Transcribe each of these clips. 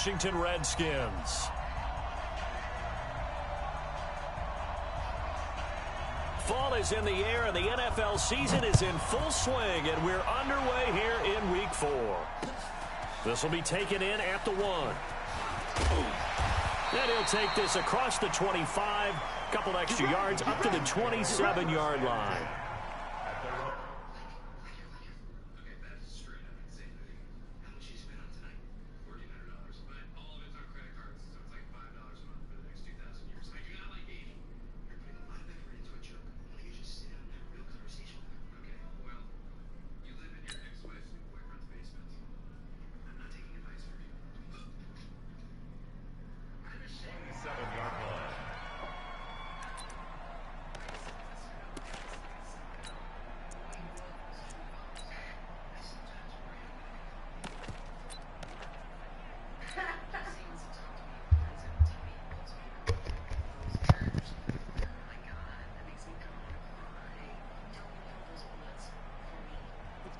Washington Redskins. Fall is in the air, and the NFL season is in full swing, and we're underway here in Week 4. This will be taken in at the 1. And he'll take this across the 25, couple extra yards up to the 27-yard line.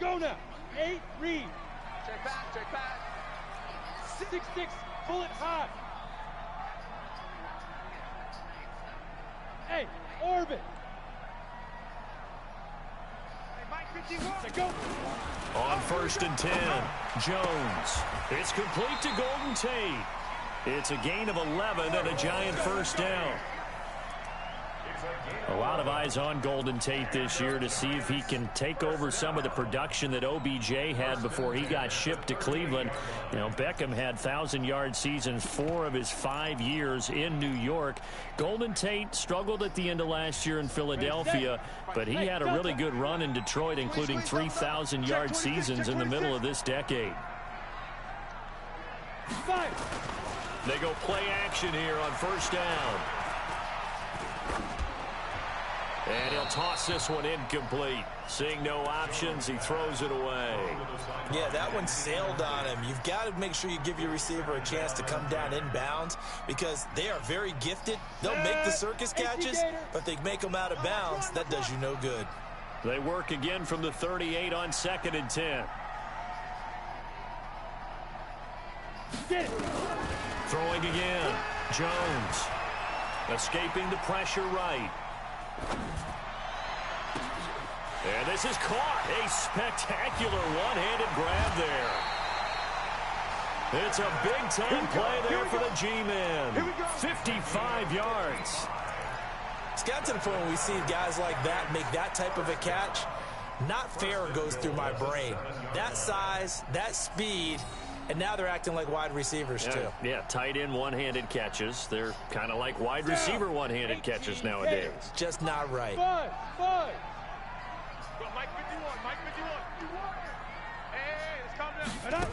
Go now. 8, read. Check back. 6, pull it high. Hey, orbit. Hey, Mike 51. Go. On 1st and 10, Jones. It's complete to Golden Tate. It's a gain of 11 and a giant first down. A lot of eyes on Golden Tate this year to see if he can take over some of the production that OBJ had before he got shipped to Cleveland. You know, Beckham had 1,000-yard seasons 4 of his 5 years in New York. Golden Tate struggled at the end of last year in Philadelphia, but he had a really good run in Detroit, including 3,000-yard seasons in the middle of this decade. They go play action here on 1st down. And he'll toss this one incomplete. Seeing no options, he throws it away. Yeah, that one sailed on him. You've got to make sure you give your receiver a chance to come down inbounds because they are very gifted. They'll make the circus catches, but they make them out of bounds. That does you no good. They work again from the 38 on 2nd and 10. Throwing again. Jones. Escaping the pressure right. And this is caught. A spectacular one-handed grab there. It's a big-time play there for the G-Man. 55 yards. It's got to the point where we see guys like that make that type of a catch. Not fair goes through my brain. That size, that speed, and now they're acting like wide receivers, too. Yeah, tight end one-handed catches. They're kind of like wide receiver one-handed catches nowadays. Just not right. Five. Mike 51. Hey, it's coming down.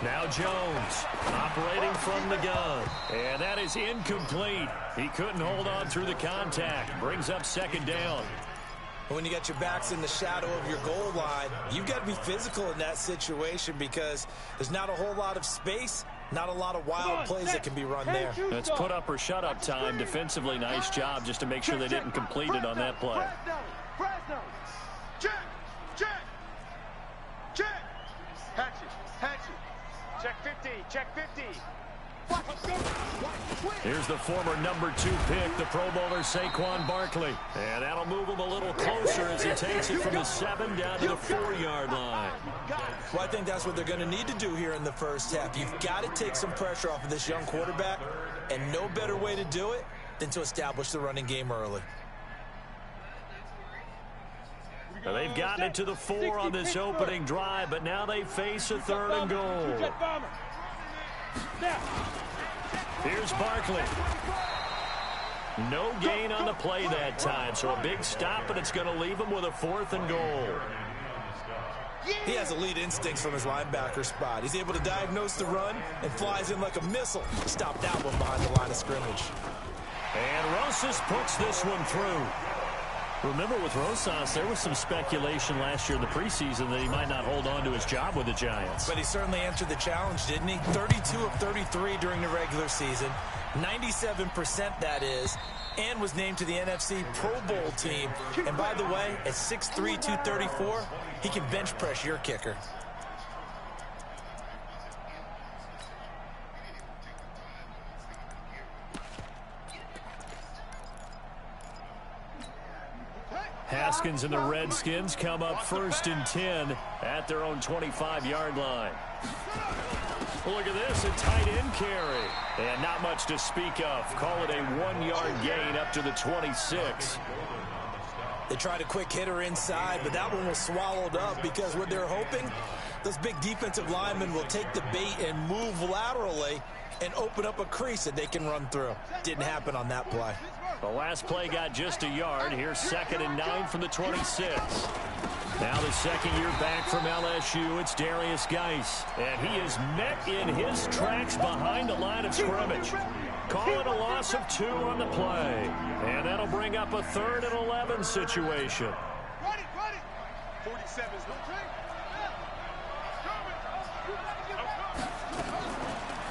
Now Jones operating from the gun. And that is incomplete. He couldn't hold on through the contact. Brings up 2nd down. When you got your backs in the shadow of your goal line, you've got to be physical in that situation because there's not a whole lot of space, not a lot of wild plays that can be run there. That's put up or shut up time. Defensively, nice job just to make sure they didn't complete it on that play. Check 50. Here's the former number 2 pick, the Pro Bowler Saquon Barkley. And that'll move him a little closer as he takes it from the 7 down to the 4-yard line. Well, I think that's what they're going to need to do here in the first half. You've got to take some pressure off of this young quarterback, and no better way to do it than to establish the running game early. Now they've gotten it to the 4 on this opening drive, but now they face a 3rd and goal. Here's Barkley. No gain on the play that time, so a big stop, and it's going to leave him with a 4th and goal. He has elite instincts from his linebacker spot. He's able to diagnose the run and flies in like a missile. Stop that one behind the line of scrimmage. And Rosas puts this one through. Remember, with Rosas, there was some speculation last year in the preseason that he might not hold on to his job with the Giants. But he certainly answered the challenge, didn't he? 32 of 33 during the regular season, 97% that is, and was named to the NFC Pro Bowl team. And by the way, at 6'3", 234, he can bench press your kicker. Haskins and the Redskins come up 1st and 10 at their own 25-yard line. Look at this, a tight end carry. And not much to speak of. Call it a 1-yard gain up to the 26. They tried a quick hitter inside, but that one was swallowed up because what they're hoping, those big defensive linemen will take the bait and move laterally and open up a crease that they can run through. Didn't happen on that play. The last play got just a yard. Here's 2nd and 9 from the 26. Now the second year back from LSU, it's Darius Geis. And he is met in his tracks behind the line of scrimmage. Call it a loss of 2 on the play. And that'll bring up a 3rd and 11 situation. 47's no trade.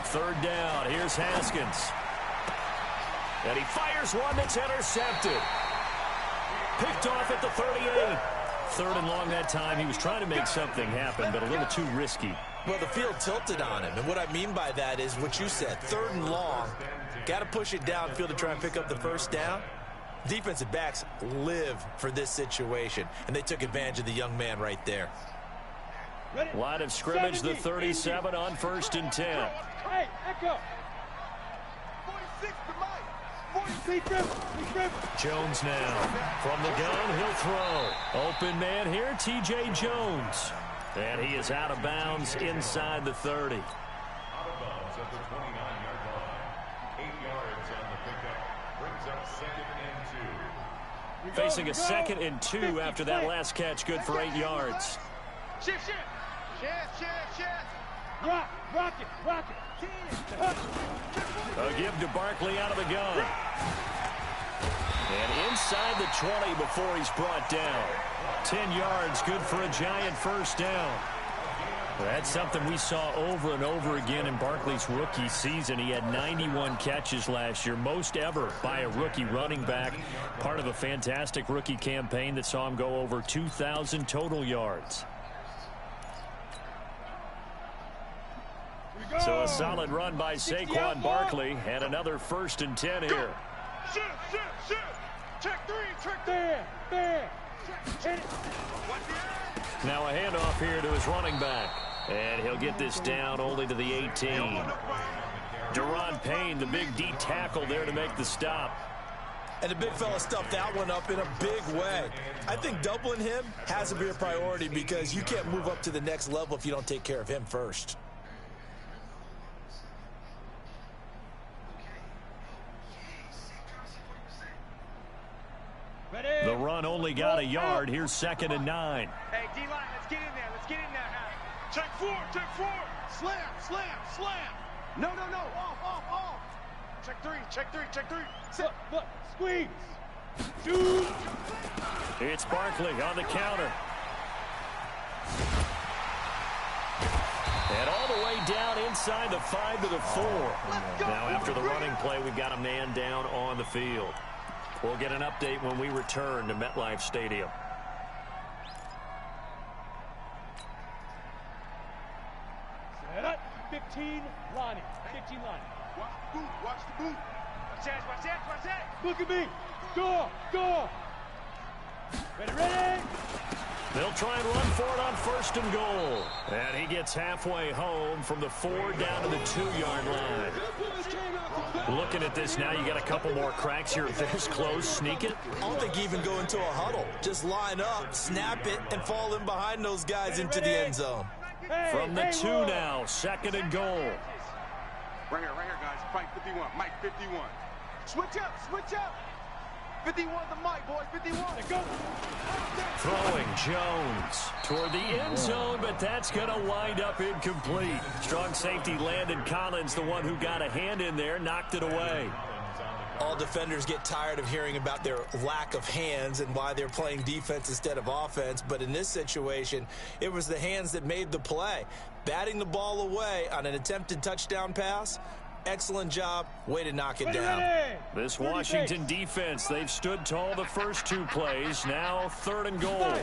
3rd down. Here's Haskins. And he fires one that's intercepted. Picked off at the 38. 3rd and long that time. He was trying to make something happen, but a little too risky. Well, the field tilted on him. And what I mean by that is what you said. 3rd and long. Got to push it downfield to try and pick up the 1st down. Defensive backs live for this situation. And they took advantage of the young man right there. Line of scrimmage, the 37 on 1st and 10. Hey, echo. 46 to Mike. Jones now. From the gun, he'll throw. Open man here, T.J. Jones. And he is out of bounds inside the 30. Out of bounds at the 29-yard line. 8 yards on the pickup. Brings up 2nd and 2. Facing a 2nd and 2 after that last catch, good for 8 yards. Shift. Rock it. A give to Barkley out of the gun. And inside the 20 before he's brought down. 10 yards, good for a giant 1st down. That's something we saw over and over again in Barkley's rookie season. He had 91 catches last year, most ever by a rookie running back. Part of a fantastic rookie campaign that saw him go over 2,000 total yards. So a solid run by Saquon Barkley and another 1st and 10 here. Shoot. Check 3. There. Now a handoff here to his running back. And he'll get this down only to the 18. Deron Payne, the big D tackle there to make the stop. And the big fella stuffed that one up in a big way. I think doubling him has to be a priority because you can't move up to the next level if you don't take care of him first. The run only got a yard. Here's 2nd and 9. Hey, D-line, let's get in there. Now. Check 4. Slam. No. Off. Check 3. Sit. Look. Squeeze. Shoot. It's Barkley on the counter. And all the way down inside the 5 to the 4. Now after the running play, we've got a man down on the field. We'll get an update when we return to MetLife Stadium. Set up. 15 Lonnie. Watch the boot. Watch that. Look at me. Go. Ready. They'll try and run for it on 1st and goal. And he gets halfway home from the 4 down to the 2-yard line. Looking at this now, you got a couple more cracks here. If there's close, sneak it. I don't think even go into a huddle. Just line up, snap it, and fall in behind those guys into the end zone. From the 2 now, 2nd and goal. Right here, guys. Mike 51. Switch up. 51 to Mike, boys. 51. Go. Throwing Jones toward the end zone, but that's going to wind up incomplete. Strong safety Landon Collins, the one who got a hand in there, knocked it away. All defenders get tired of hearing about their lack of hands and why they're playing defense instead of offense. But in this situation, it was the hands that made the play. Batting the ball away on an attempted touchdown pass. Excellent job. Way to knock it down. This Washington defense, they've stood tall the first 2 plays. Now 3rd and goal.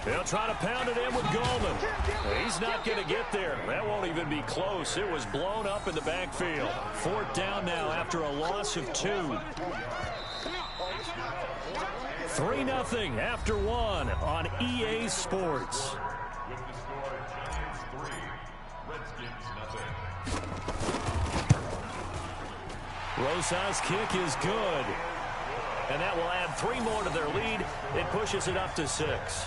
They'll try to pound it in with Goldman. He's not going to get there. That won't even be close. It was blown up in the backfield. 4th down now after a loss of 2. 3-0 after one on EA Sports. With the score, Giants 3, Redskins nothing. Rosas' kick is good. And that will add 3 more to their lead. It pushes it up to 6.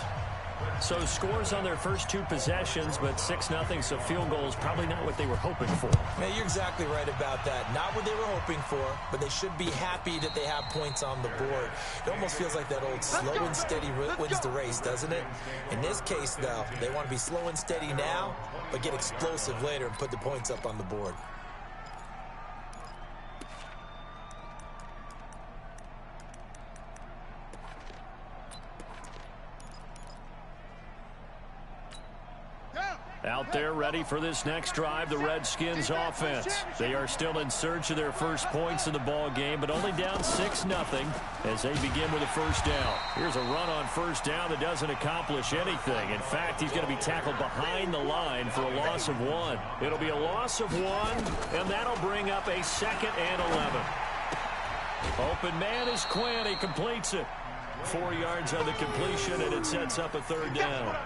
So scores on their first 2 possessions, but 6-0, so field goal is probably not what they were hoping for. Man, you're exactly right about that. Not what they were hoping for, but they should be happy that they have points on the board. It almost feels like that old slow and steady wins the race, doesn't it? In this case, though, they want to be slow and steady now, but get explosive later and put the points up on the board. Out there ready for this next drive, the Redskins offense. They are still in search of their first points in the ball game, but only down 6-0 as they begin with a first down. Here's a run on first down that doesn't accomplish anything. In fact, he's going to be tackled behind the line for a loss of 1. It'll be a loss of 1, and that'll bring up a 2nd and 11. Open man is Quinn. He completes it. 4 yards on the completion, and it sets up a 3rd down.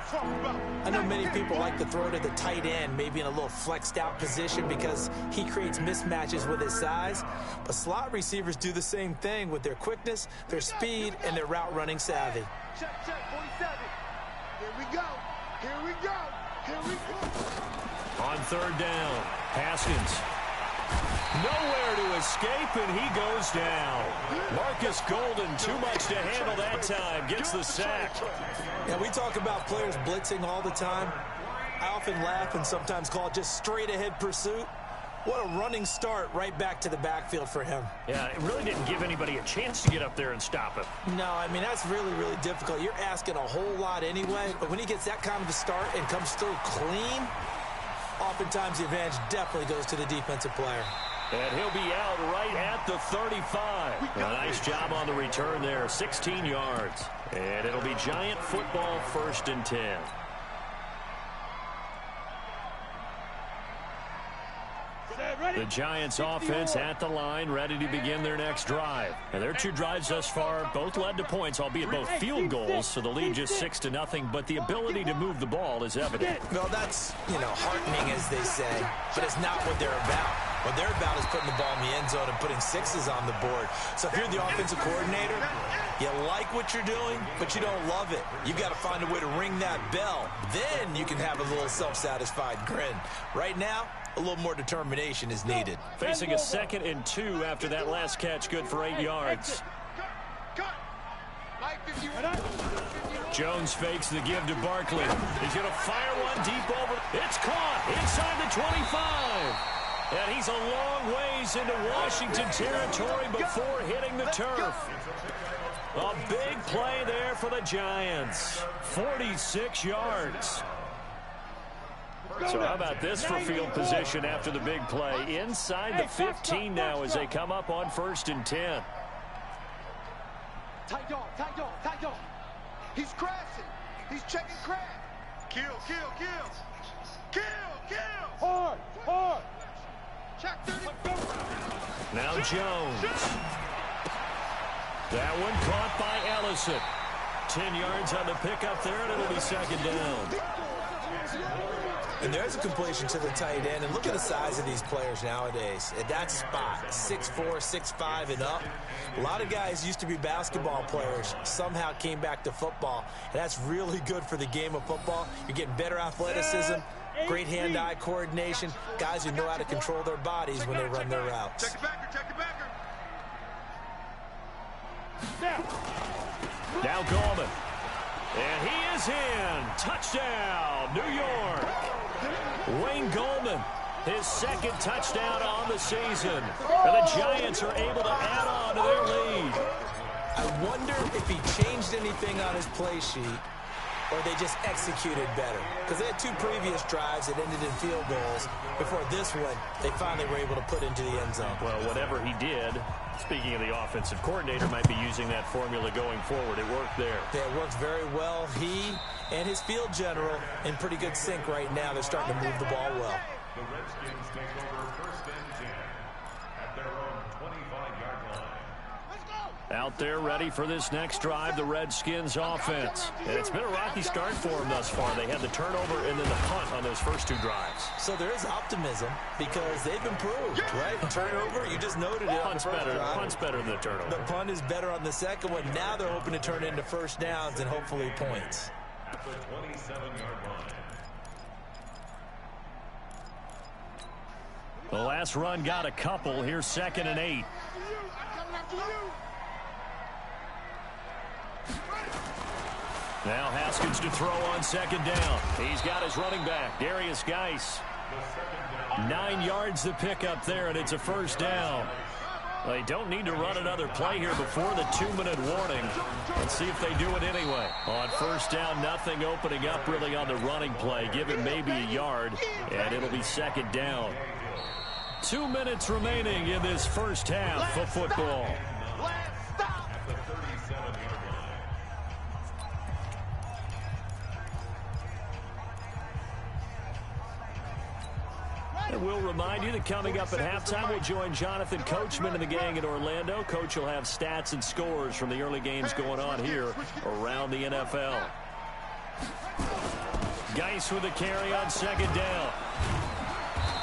I know many people like to throw to the tight end, maybe in a little flexed out position because he creates mismatches with his size. But slot receivers do the same thing with their quickness, their speed, and their route running savvy. Check, 47. Here we go. Here we go. Here we go. On 3rd down, Haskins. Nowhere to escape, and he goes down. Marcus Golden, too much to handle that time, gets the sack. Yeah, we talk about players blitzing all the time. I often laugh and sometimes call it just straight-ahead pursuit. What a running start right back to the backfield for him. Yeah, it really didn't give anybody a chance to get up there and stop him. No, I mean, that's really, really difficult. You're asking a whole lot anyway, but when he gets that kind of a start and comes through clean, oftentimes the advantage definitely goes to the defensive player. And he'll be out right at the 35. A nice job on the return there, 16 yards. And it'll be Giant football, 1st and 10. The Giants offense at the line, ready to begin their next drive. And their 2 drives thus far both led to points, albeit both field goals, so the lead just 6-0, but the ability to move the ball is evident. Well, that's, heartening, as they say, but it's not what they're about. What they're about is putting the ball in the end zone and putting 6s on the board. So if you're the offensive coordinator, you like what you're doing, but you don't love it. You've got to find a way to ring that bell. Then you can have a little self-satisfied grin. Right now, a little more determination is needed. Facing a 2nd and 2 after that last catch, good for 8 yards. Jones fakes the give to Barkley. He's going to fire one deep over. It's caught inside the 25. And he's a long ways into Washington territory before hitting the turf. A big play there for the Giants. 46 yards. So how about this for field position after the big play? Inside the 15 now as they come up on 1st and 10. Tight dog, tight dog, tight dog. He's crashing. He's checking crash. Kill, kill, kill. Kill, kill. Hard, hard. Check 30. Now Jones. That one caught by Ellison. 10 yards on the pickup there, and it'll be 2nd down. And there's a completion to the tight end. And look at the size of these players nowadays. At that spot, 6'4", 6'5", and up. A lot of guys used to be basketball players, somehow came back to football. And that's really good for the game of football. You're getting better athleticism, great hand-eye coordination, guys who know how to control their bodies when they run their routes. Check the backer, check the backer. Now Gallman. And he is in. Touchdown, New York. Wayne Gallman, his 2nd touchdown on the season. And the Giants are able to add on to their lead. I wonder if he changed anything on his play sheet or they just executed better. Because they had 2 previous drives that ended in field goals. Before this one, they finally were able to put into the end zone. Well, whatever he did, speaking of the offensive coordinator, might be using that formula going forward. It worked there. Yeah, it works very well. He and his field general in pretty good sync right now. They're starting to move the ball well. The Redskins take over 1st and 10 at their own 25-yard line. Out there ready for this next drive, the Redskins offense. And it's been a rocky start for them thus far. They had the turnover and then the punt on those first two drives. So there is optimism because they've improved, right? Turnover, you just noted it. Punt's better than the turnover. The punt is better on the second one. Now they're hoping to turn into first downs and hopefully points. At the 27-yard line. The last run got a couple. Here's 2nd and 8. Now Haskins to throw on 2nd down. He's got his running back, Darius Geis. 9 yards to pick up there, and it's a first down. They don't need to run another play here before the 2-minute warning. Let's see if they do it anyway. On first down, nothing opening up really on the running play. Give him maybe a yard, and it'll be 2nd down. 2 minutes remaining in this first half of football. At the 37-yard line. And we'll remind you that coming up at halftime, we'll join Jonathan Coachman and the gang in Orlando. Coach will have stats and scores from the early games going on here around the NFL. Geis with a carry on 2nd down.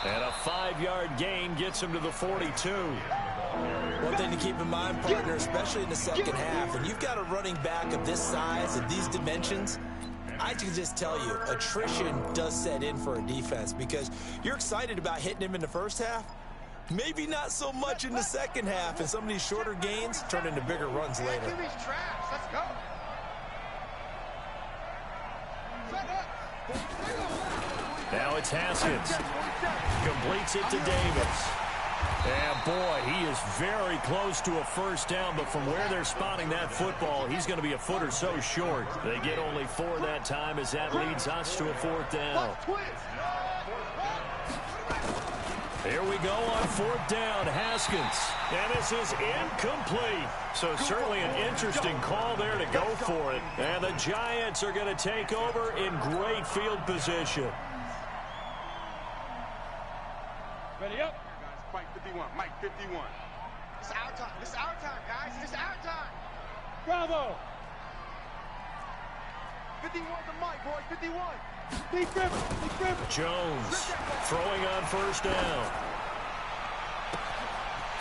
And a 5-yard gain gets him to the 42. One thing to keep in mind, partner, especially in the second half, and you've got a running back of this size and these dimensions, I can just tell you, attrition does set in for a defense because you're excited about hitting him in the first half. Maybe not so much in the second half, and some of these shorter gains turn into bigger runs later. Let's go. Now it's Haskins. Completes it to Davis. And boy, he is very close to a first down, but from where they're spotting that football, he's going to be a foot or so short. They get only 4 that time as that leads us to a 4th down. Here we go on 4th down, Haskins. And this is incomplete. So certainly an interesting call there to go for it. And the Giants are going to take over in great field position. Ready up. Mike 51, Mike 51. It's our time. It's our time, guys. It's our time. Bravo. 51 to Mike, boy. 51. Big Griffin. Jones throwing on first down.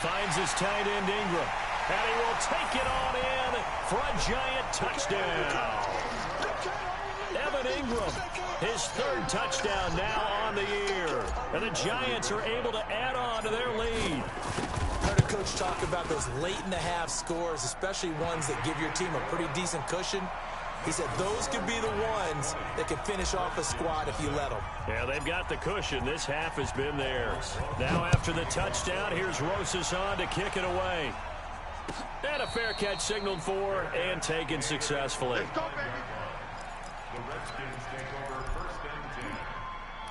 Finds his tight end Ingram. And he will take it on in for a Giant touchdown. Evan Ingram, his 3rd touchdown now on the year. And the Giants are able to add on to their lead. Heard a coach talk about those late-in-the-half scores, especially ones that give your team a pretty decent cushion. He said those could be the ones that can finish off a squad if you let them. Yeah, they've got the cushion. This half has been theirs. Now after the touchdown, here's Rosas on to kick it away. And a fair catch signaled for and taken successfully. Let's go, baby. The Redskins take over 1st and 10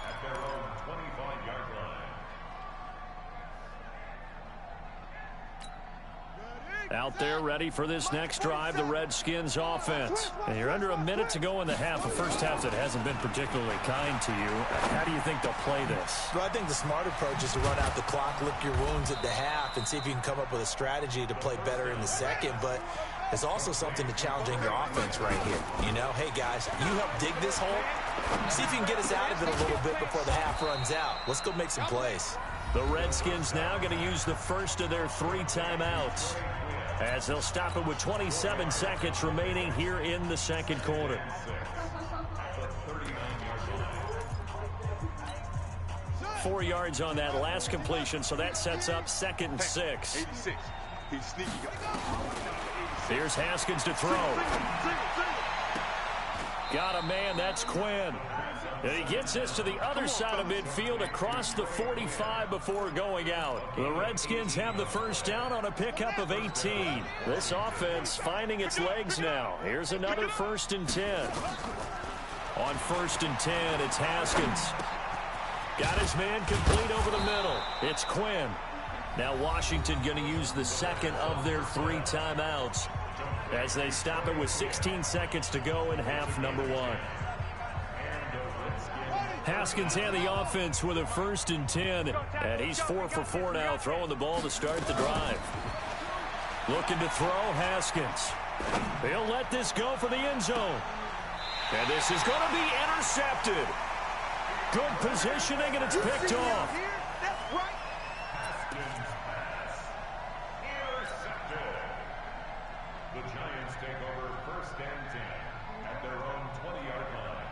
at their own 25-yard line. Out there ready for this next drive, the Redskins offense. And you're under a minute to go in the half, a first half that hasn't been particularly kind to you. How do you think they'll play this? Well, I think the smart approach is to run out the clock, lick your wounds at the half, and see if you can come up with a strategy to play better in the second. But there's also something to challenging your offense right here. You know, hey, guys, you help dig this hole. See if you can get us out of it a little bit before the half runs out. Let's go make some plays. The Redskins now going to use the first of their 3 timeouts, as they'll stop it with 27 seconds remaining here in the second quarter. 4 yards on that last completion, so that sets up 2nd and 6. 86. He's sneaky. Here's Haskins to throw. Got a man, that's Quinn. And he gets this to the other side of midfield across the 45 before going out. The Redskins have the first down on a pickup of 18. This offense finding its legs now. Here's another 1st and 10. On 1st and 10, it's Haskins. Got his man complete over the middle. It's Quinn. Now Washington going to use the second of their 3 timeouts as they stop it with 16 seconds to go in half number 1. Haskins had the offense with a 1st and 10, and he's 4 for 4 now, throwing the ball to start the drive. Looking to throw, Haskins. He'll let this go for the end zone. And this is going to be intercepted. Good positioning, and it's picked off. That's right. Intercepted. The Giants take over 1st and 10 at their own 20-yard line.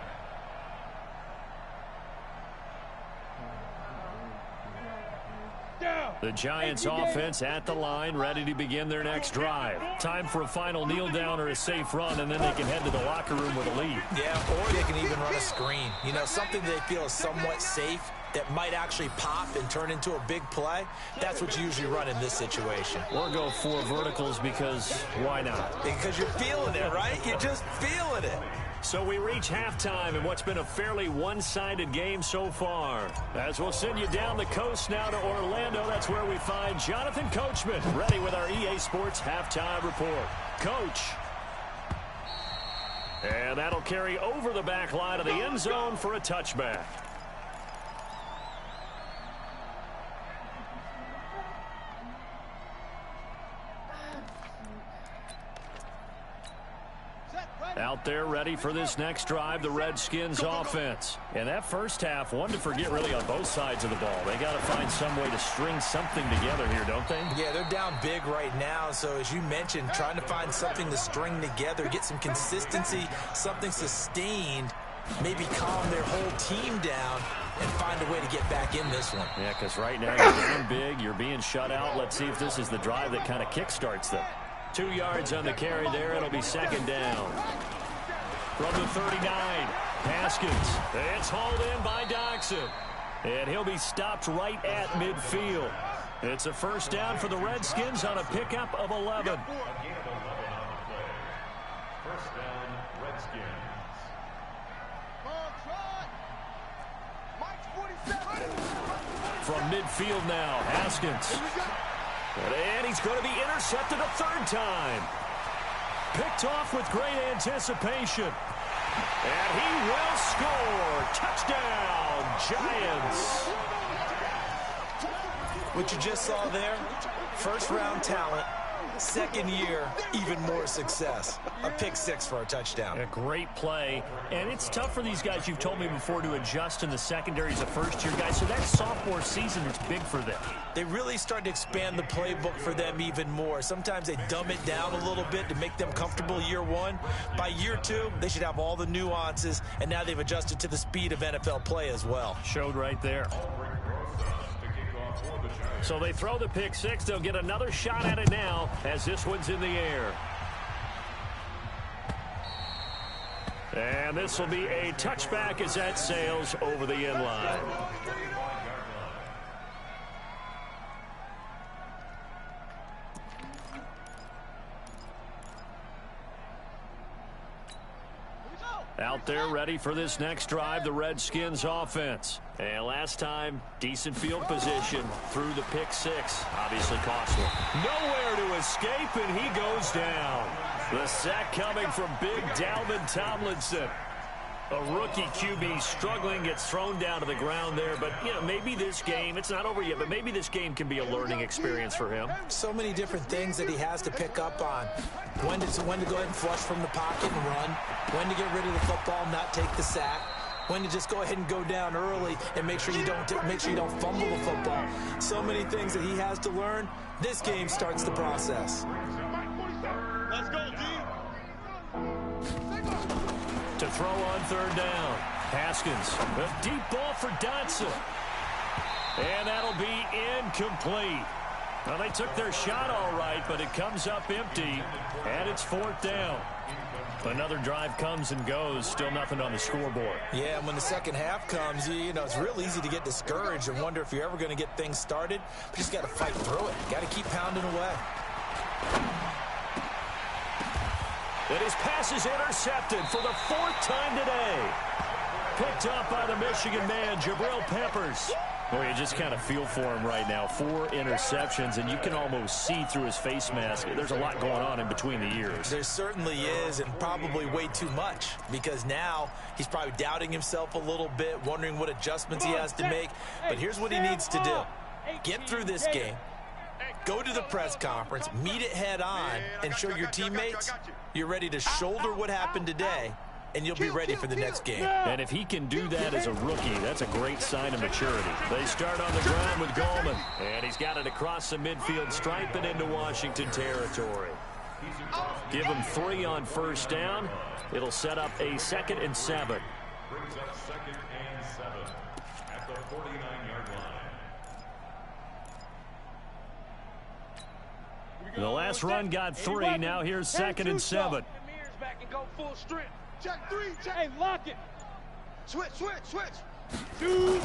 The Giants offense at the line, ready to begin their next drive. Time for a final kneel down or a safe run, and then they can head to the locker room with a lead. Yeah, or they can even run a screen. You know, something they feel is somewhat safe that might actually pop and turn into a big play. That's what you usually run in this situation. Or go 4 verticals because why not? Because you're feeling it, right? You're just feeling it. So we reach halftime in what's been a fairly one-sided game so far. As we'll send you down the coast now to Orlando, that's where we find Jonathan Coachman, ready with our EA Sports Halftime Report. Coach. And that'll carry over the back line of the end zone for a touchback. Out there ready for this next drive, the Redskins offense. And that first half, one to forget really on both sides of the ball. They got to find some way to string something together here, don't they? Yeah, they're down big right now. So as you mentioned, trying to find something to string together, get some consistency, something sustained, maybe calm their whole team down and find a way to get back in this one. Yeah, because right now you're down big, you're being shut out. Let's see if this is the drive that kind of kickstarts them. 2 yards on the carry there. It'll be 2nd down. From the 39, Haskins. It's hauled in by Doxson. And he'll be stopped right at midfield. It's a 1st down for the Redskins on a pickup of 11. Again, 11 on the play. 1st down, Redskins. From midfield now, Haskins. And he's going to be intercepted a 3rd time. Picked off with great anticipation. And he will score. Touchdown, Giants. What you just saw there, 1st-round talent, 2nd year, even more success. A pick 6 for a touchdown. A great play. And it's tough for these guys, you've told me before, to adjust in the secondary as a first-year guy. So that sophomore season is big for them. They really start to expand the playbook for them even more. Sometimes they dumb it down a little bit to make them comfortable year 1. By year 2, they should have all the nuances, and now they've adjusted to the speed of NFL play as well. Showed right there. So they throw the pick 6. They'll get another shot at it now as this one's in the air. And this will be a touchback as that sails over the end line. Out there ready for this next drive, the Redskins offense. And last time, decent field position through the pick 6. Obviously costly. Nowhere to escape, and he goes down. The sack coming from big Dalvin Tomlinson. A rookie QB struggling, gets thrown down to the ground there. But, you know, maybe this game, it's not over yet, but maybe this game can be a learning experience for him. So many different things that he has to pick up on. When to go ahead and flush from the pocket and run. When to get rid of the football, not take the sack. When to just go ahead and go down early and make sure you don't fumble the football. So many things that he has to learn. This game starts the process. Let's go, D. To throw on 3rd down. Haskins. A deep ball for Dotson. And that'll be incomplete. Well, they took their shot all right, but it comes up empty. And it's 4th down. Another drive comes and goes. Still nothing on the scoreboard. Yeah, and when the second half comes, you know, it's real easy to get discouraged and wonder if you're ever going to get things started. But you just got to fight through it. Got to keep pounding away. And his pass is intercepted for the 4th time today. Picked up by the Michigan man, Jabril Peppers. Well, you just kind of feel for him right now. 4 interceptions, and you can almost see through his face mask. There's a lot going on in between the ears. There certainly is, and probably way too much, because now he's probably doubting himself a little bit, wondering what adjustments he has to make. But here's what he needs to do. Get through this game, Go to the press conference, meet it head on, and show your teammates you're ready to shoulder what happened today, and you'll be ready for the next game. And if he can do that as a rookie, that's a great sign of maturity. They start on the ground with Goldman, and he's got it across the midfield stripe and into Washington territory. Give him 3 on first down. It'll set up a 2nd and 7. Brings up 2nd and 7 at the 49-yard line. The last run got 3. Now here's 2nd and 7. Back and go full strength. Check 3. Check. Hey, lock it. Switch. Shoot.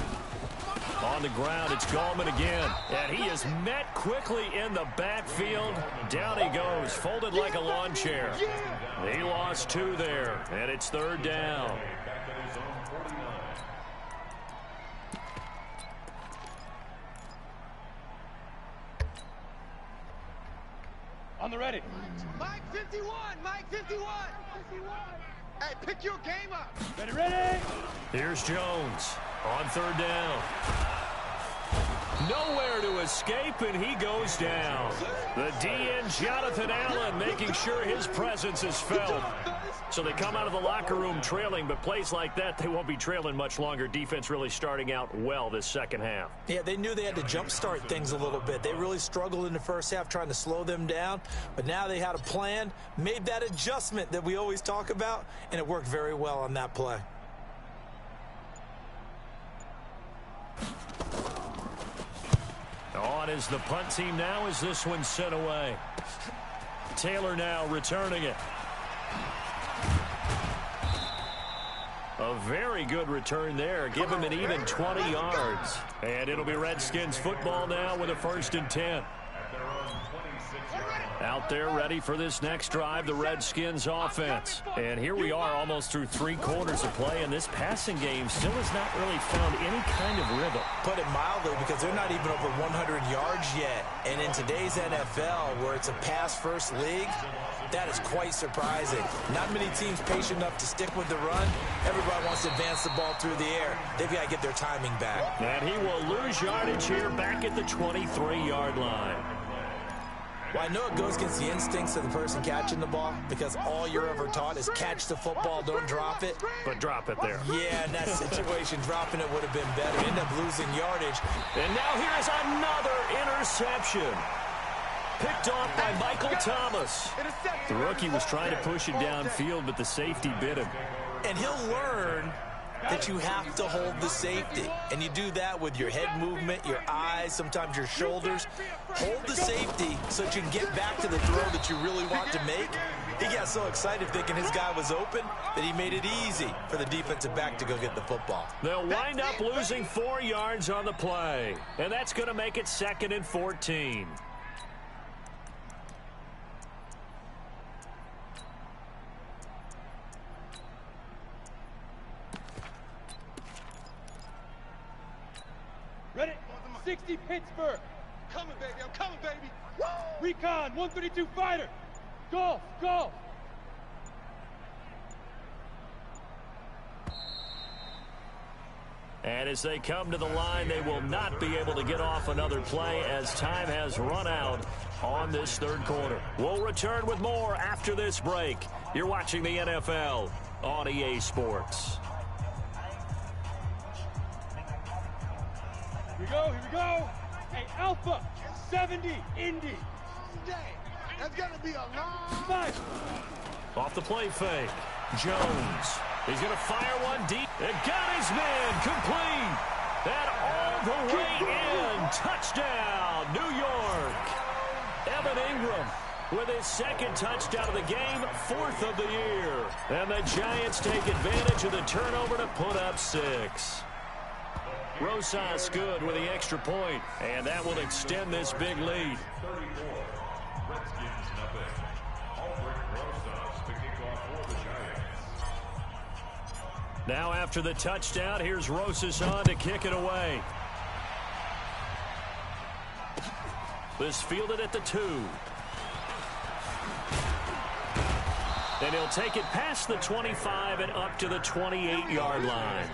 On the ground, it's Gallman again. And he is met quickly in the backfield. Down he goes, folded like a lawn chair. He lost 2 there, and it's 3rd down. Back at his own 49. On the ready. Mike 51. Mike 51. Hey, pick your game up. Ready. Here's Jones on 3rd down. Nowhere to escape, and he goes down. The DN, Jonathan Allen, making sure his presence is felt. So they come out of the locker room trailing, but plays like that, they won't be trailing much longer. Defense really starting out well this second half. Yeah, they knew they had to jumpstart things a little bit. They really struggled in the first half trying to slow them down, but now they had a plan, made that adjustment that we always talk about, and it worked very well on that play. On is the punt team now as this one's sent away. Taylor now returning it. A very good return there. Give him an even 20 yards. And it'll be Redskins football now with a 1st and 10. Out there ready for this next drive, the Redskins offense. And here we are almost through 3 quarters of play, and this passing game still has not really found any kind of rhythm. Put it mildly, because they're not even over 100 yards yet. And in today's NFL, where it's a pass-first league, that is quite surprising. Not many teams patient enough to stick with the run. Everybody wants to advance the ball through the air. They've got to get their timing back. And he will lose yardage here back at the 23-yard line. Well, I know it goes against the instincts of the person catching the ball, because all you're ever taught is catch the football, don't drop it. But drop it there. Yeah, in that situation, dropping it would have been better. End up losing yardage. And now here's another interception. Picked off by Michael Thomas. The rookie was trying to push it downfield, but the safety bit him. And he'll learn that you have to hold the safety. And you do that with your head movement, your eyes, sometimes your shoulders. Hold the safety so that you can get back to the throw that you really want to make. He got so excited thinking his guy was open that he made it easy for the defensive back to go get the football. They'll wind up losing 4 yards on the play. And that's going to make it 2nd and 14. Ready? 60 Pittsburgh. Coming, baby. I'm coming, baby. Woo! Recon, 132 fighter. Golf. And as they come to the line, they will not be able to get off another play as time has run out on this 3rd quarter. We'll return with more after this break. You're watching the NFL on EA Sports. Here we go. Hey, Alpha, 70, Indy. That's going to be a long fight. Off the play fake. Jones. He's going to fire one deep. And got his man complete. And all the way in. Touchdown, New York. Evan Ingram with his 2nd touchdown of the game, 4th of the year. And the Giants take advantage of the turnover to put up 6. Rosas good with the extra point, and that will extend this big lead. 34. Redskins nothing. Albert Rosas to kick off for the Giants. Now after the touchdown, here's Rosas on to kick it away. This fielded at the 2. And he'll take it past the 25 and up to the 28-yard line.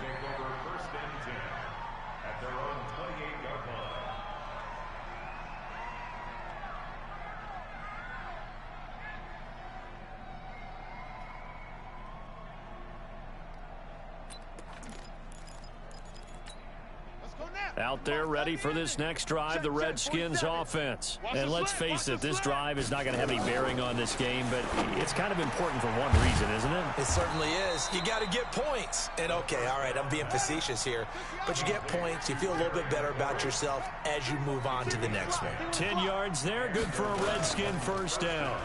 Out there ready for this next drive, the Redskins offense. And let's face it, this drive is not going to have any bearing on this game, but it's kind of important for one reason, isn't it? It certainly is. You got to get points. And okay, all right, I'm being facetious here, but you get points, you feel a little bit better about yourself as you move on to the next one. 10 yards there, good for a Redskin first down.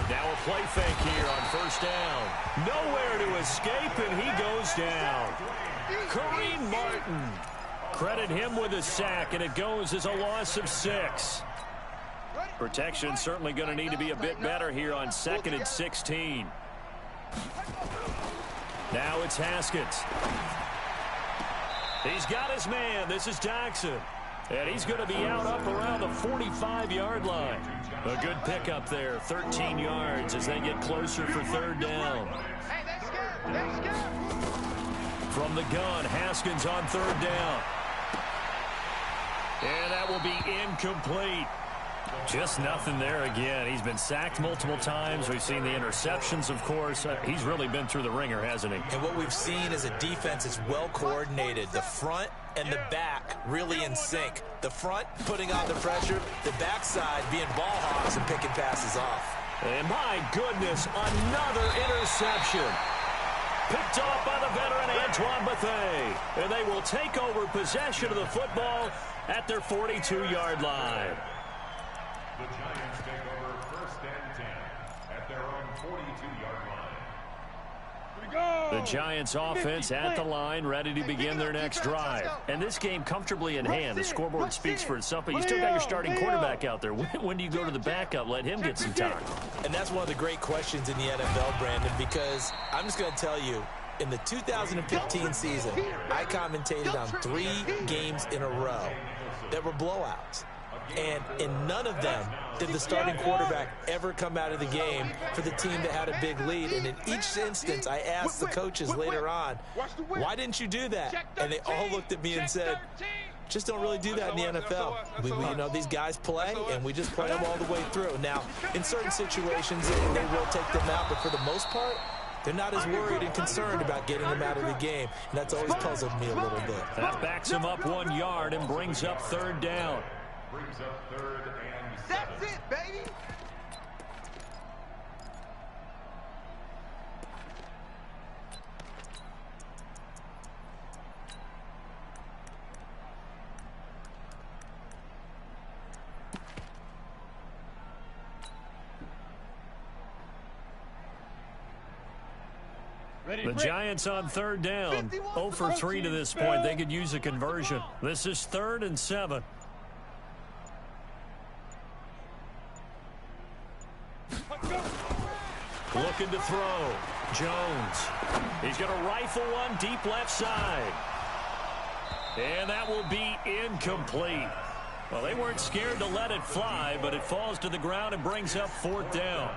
Now a play fake here on first down. Nowhere to escape, and he goes down. Kareem Martin. Credit him with a sack, and it goes as a loss of 6. Protection certainly going to need to be a bit better here on 2nd and 16. Now it's Haskins. He's got his man. This is Jackson. And he's going to be out up around the 45-yard line. A good pickup there, 13 yards as they get closer for third down. Hey, that's good. That's good. From the gun, Haskins on third down. And that will be incomplete. Just nothing there again. He's been sacked multiple times. We've seen the interceptions, of course. He's really been through the ringer, hasn't he? And what we've seen is a defense that's well coordinated. The front and the back really in sync. The front putting on the pressure, the backside being ball hawks and picking passes off. And my goodness, another interception. Picked off by the veteran Antoine Bethea. And they will take over possession of the football at their 42-yard line. The Giants take over 1st and 10 at their own 42-yard line. The Giants offense at the line, ready to begin their next drive. And this game comfortably in hand. The scoreboard speaks for itself, but you still got your starting quarterback out there. When do you go to the backup? Let him get some time. And that's one of the great questions in the NFL, Brandon, because I'm just going to tell you, in the 2015 season, I commentated on 3 games in a row that were blowouts. And in none of them did the starting quarterback ever come out of the game for the team that had a big lead. And in each instance, I asked the coaches later on, why didn't you do that? And they all looked at me and said, just don't really do that in the NFL. You know, these guys play, and we just play them all the way through. Now, in certain situations, they will take them out, but for the most part, they're not as worried and concerned about getting them out of the game. And that's always puzzled me a little bit. That backs him up 1 yard and brings up third down. Brings up 3rd and 7. That's it, baby. The Giants on third down. 0 for 3 to this point. They could use a conversion. This is 3rd and 7. Looking to throw. Jones. He's going to rifle one deep left side. And that will be incomplete. Well, they weren't scared to let it fly, but it falls to the ground and brings up 4th down.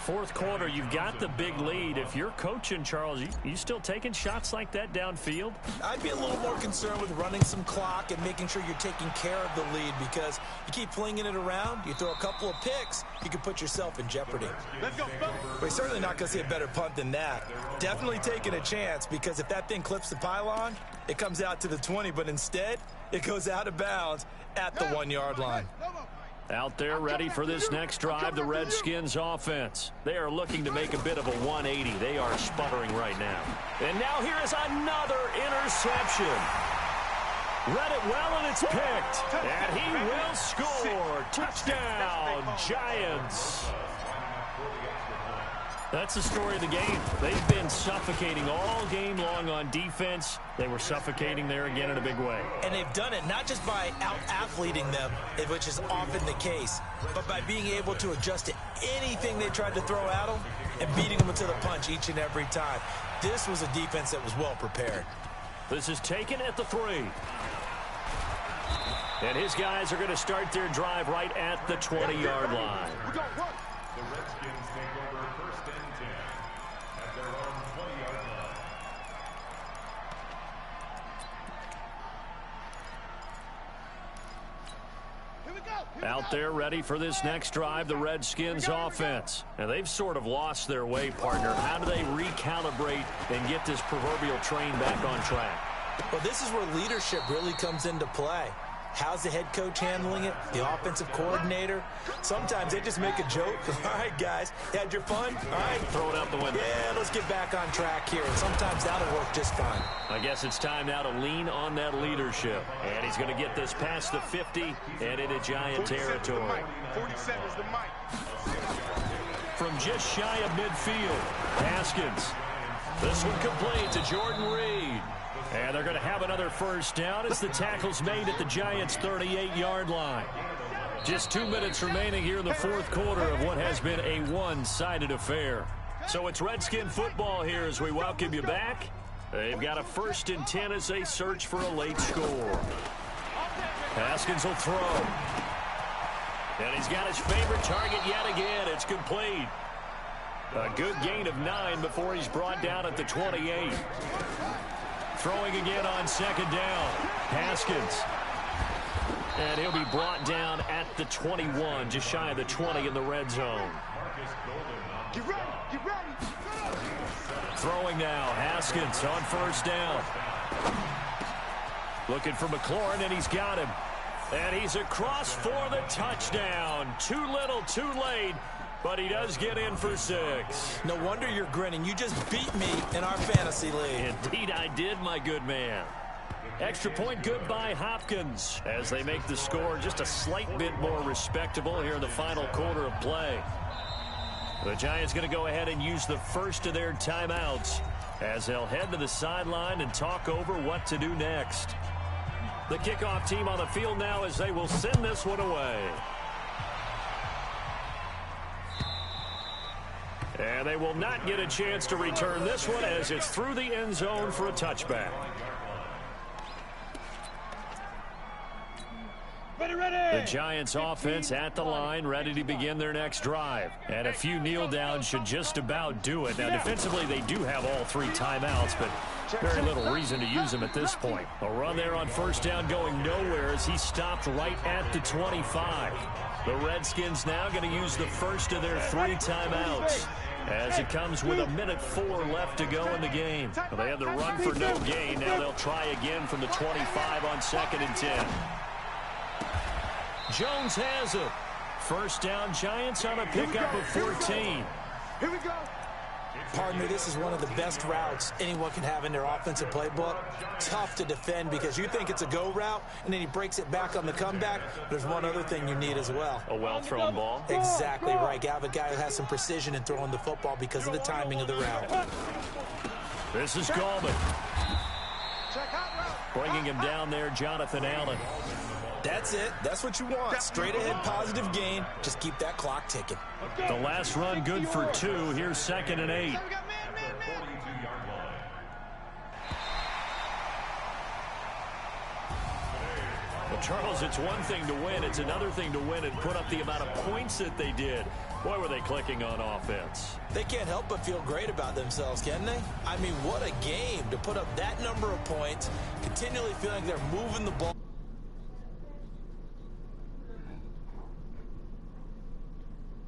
4th quarter, you've got the big lead. If you're coaching, Charles, you still taking shots like that downfield? I'd be a little more concerned with running some clock and making sure you're taking care of the lead, because you keep flinging it around, you throw a couple of picks, you can put yourself in jeopardy. Let's go, We're certainly not going to see a better punt than that. Definitely taking a chance, because if that thing clips the pylon, it comes out to the 20, but instead, it goes out of bounds at the 1 yard line. Out there ready for this next drive, the Redskins offense. They are looking to make a bit of a 180. They are sputtering right now. And now here is another interception. Read it well, and it's picked. And he will score. Touchdown, Giants. That's the story of the game. They've been suffocating all game long on defense. They were suffocating there again in a big way. And they've done it not just by out-athleting them, which is often the case, but by being able to adjust to anything they tried to throw at them and beating them to the punch each and every time. This was a defense that was well prepared. This is taken at the 3. And his guys are going to start their drive right at the 20-yard line. The Redskins take over 1st and 10 at their own 20-yard line. Out there ready for this next drive, the Redskins offense. And they've sort of lost their way, partner. How do they recalibrate and get this proverbial train back on track? Well, this is where leadership really comes into play. How's the head coach handling it? The offensive coordinator? Sometimes they just make a joke. All right, guys, you had your fun? All right. Throw it out the window. Yeah, let's get back on track here. And sometimes that'll work just fine. I guess it's time now to lean on that leadership. And he's going to get this past the 50 and into Giant territory. 47 is the mic. From just shy of midfield, Haskins. This one complete to Jordan Reed. And they're going to have another first down as the tackle's made at the Giants' 38-yard line. Just 2 minutes remaining here in the fourth quarter of what has been a one-sided affair. So it's Redskin football here as we welcome you back. They've got a 1st and 10 as they search for a late score. Haskins will throw. And he's got his favorite target yet again. It's complete. A good gain of 9 before he's brought down at the 28. Throwing again on 2nd down. Haskins. And he'll be brought down at the 21, just shy of the 20 in the red zone. Get ready, get ready. Throwing now, Haskins on 1st down. Looking for McLaurin, and he's got him. And he's across for the touchdown. Too little, too late. But he does get in for 6. No wonder you're grinning. You just beat me in our fantasy league. Indeed I did, my good man. Extra point good by Hopkins as they make the score just a slight bit more respectable here in the final quarter of play. The Giants going to go ahead and use the first of their timeouts as they'll head to the sideline and talk over what to do next. The kickoff team on the field now as they will send this one away. And they will not get a chance to return this one as it's through the end zone for a touchback. The Giants offense at the line, ready to begin their next drive. And a few kneel downs should just about do it. Now, defensively, they do have all 3 timeouts, but very little reason to use them at this point. A run there on 1st down going nowhere as he stopped right at the 25. The Redskins now going to use the first of their 3 timeouts as it comes with 1:04 left to go in the game. Well, they had the run for no gain. Now they'll try again from the 25 on 2nd and 10. Jones has it. 1st down, Giants on a pickup of 14. Here we go. Partner, this is one of the best routes anyone can have in their offensive playbook. Tough to defend because you think it's a go route, and then he breaks it back on the comeback. There's one other thing you need as well. A well-thrown ball. Exactly right. You have a guy who has some precision in throwing the football because of the timing of the route. This is Gallman. Bringing him down there, Jonathan Allen. That's it. That's what you want. Straight ahead positive gain. Just keep that clock ticking. The last run good for 2. Here's 2nd and 8. Well, Charles, it's one thing to win. It's another thing to win and put up the amount of points that they did. Boy, were they clicking on offense. They can't help but feel great about themselves, can they? I mean, what a game to put up that number of points, continually feeling like they're moving the ball.